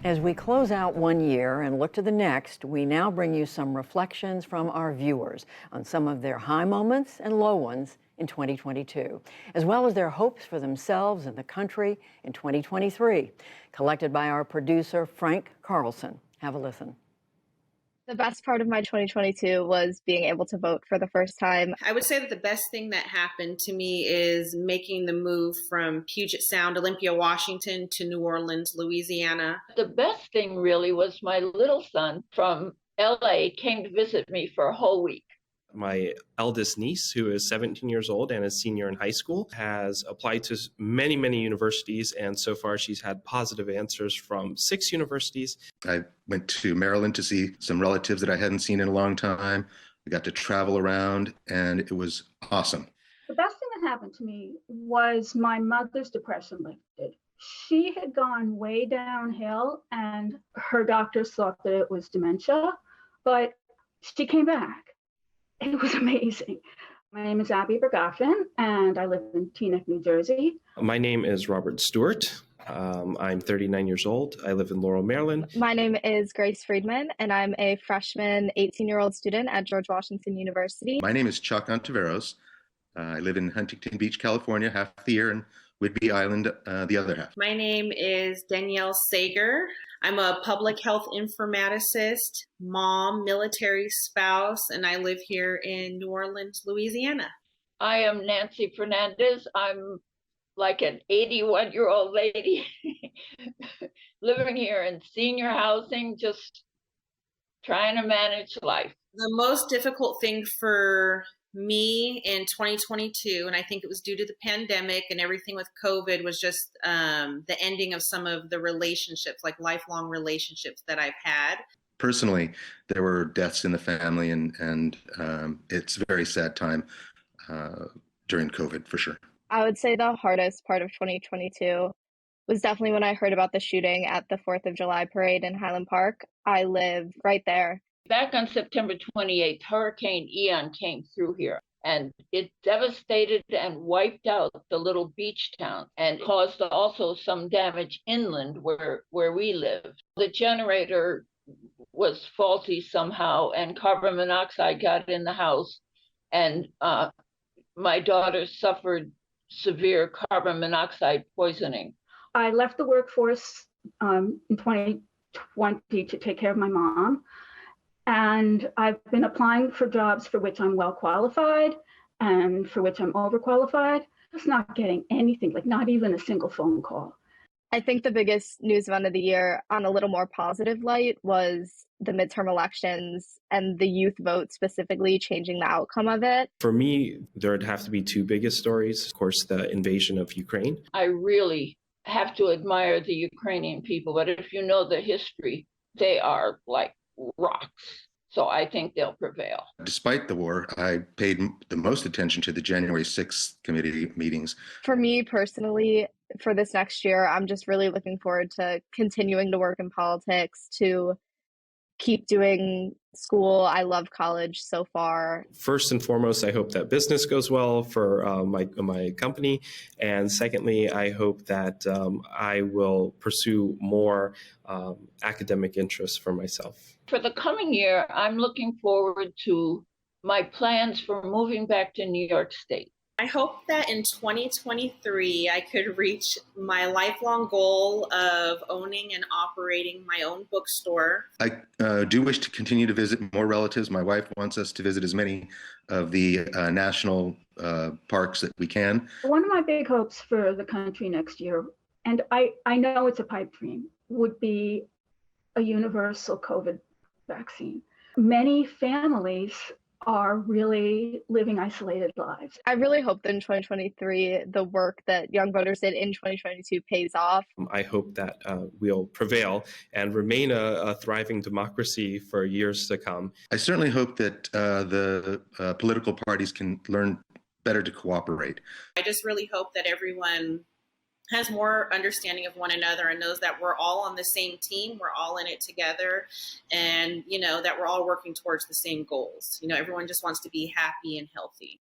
As we close out one year and look to the next, we now bring you some reflections from our viewers on some of their high moments and low ones in 2022, as well as their hopes for themselves and the country in 2023, collected by our producer, Frank Carlson. Have a listen. The best part of my 2022 was being able to vote for the first time. I would say that the best thing that happened to me is making the move from Puget Sound, Olympia, Washington to New Orleans, Louisiana. The best thing really was my little son from LA came to visit me for a whole week. My eldest niece, who is 17 years old and a senior in high school, has applied to many, many universities, and so far she's had positive answers from 6 universities. I went to Maryland to see some relatives that I hadn't seen in a long time. I got to travel around, and it was awesome. The best thing that happened to me was my mother's depression lifted. She had gone way downhill, and her doctors thought that it was dementia, but she came back. It was amazing. My name is Abby Bergoffen, and I live in Teaneck, New Jersey. My name is Robert Stewart. I'm 39 years old. I live in Laurel, Maryland. My name is Grace Friedman, and I'm a freshman 18-year-old student at George Washington University. My name is Chuck Ontiveros. I live in Huntington Beach, California, half the year, and Whidbey Island the other half. My name is Danielle Sager. I'm a public health informaticist, mom, military spouse, and I live here in New Orleans, Louisiana. I am Nancy Fernandez. I'm like an 81-year-old lady living here in senior housing, just trying to manage life. The most difficult thing for me in 2022, and I think it was due to the pandemic and everything with COVID, was just the ending of some of the relationships, like lifelong relationships that I've had. Personally, there were deaths in the family, and it's a very sad time during COVID, for sure. I would say the hardest part of 2022 was definitely when I heard about the shooting at the 4th of July parade in Highland Park. I live right there. Back on September 28th, Hurricane Ian came through here, and it devastated and wiped out the little beach town and caused also some damage inland where we lived. The generator was faulty somehow, and carbon monoxide got in the house, and my daughter suffered severe carbon monoxide poisoning. I left the workforce in 2020 to take care of my mom. And I've been applying for jobs for which I'm well qualified and for which I'm overqualified. Just not getting anything, like not even a single phone call. I think the biggest news event of the year on a little more positive light was the midterm elections and the youth vote specifically changing the outcome of it. For me, there'd have to be 2 biggest stories. Of course, the invasion of Ukraine. I really have to admire the Ukrainian people, but if you know the history, they are like rocks. So I think they'll prevail. Despite the war, I paid the most attention to the January 6th committee meetings. For me personally, for this next year, I'm just really looking forward to continuing to work in politics, to keep doing school. I love college so far. First and foremost, I hope that business goes well for my company. And secondly, I hope that I will pursue more academic interests for myself. For the coming year, I'm looking forward to my plans for moving back to New York State. I hope that in 2023, I could reach my lifelong goal of owning and operating my own bookstore. I do wish to continue to visit more relatives. My wife wants us to visit as many of the national parks that we can. One of my big hopes for the country next year, and I know it's a pipe dream, would be a universal COVID vaccine. Many families are really living isolated lives. I really hope that in 2023, the work that young voters did in 2022 pays off. I hope that we'll prevail and remain a thriving democracy for years to come. I certainly hope that the political parties can learn better to cooperate. I just really hope that everyone has more understanding of one another and knows that we're all on the same team, we're all in it together, and that we're all working towards the same goals. Everyone just wants to be happy and healthy.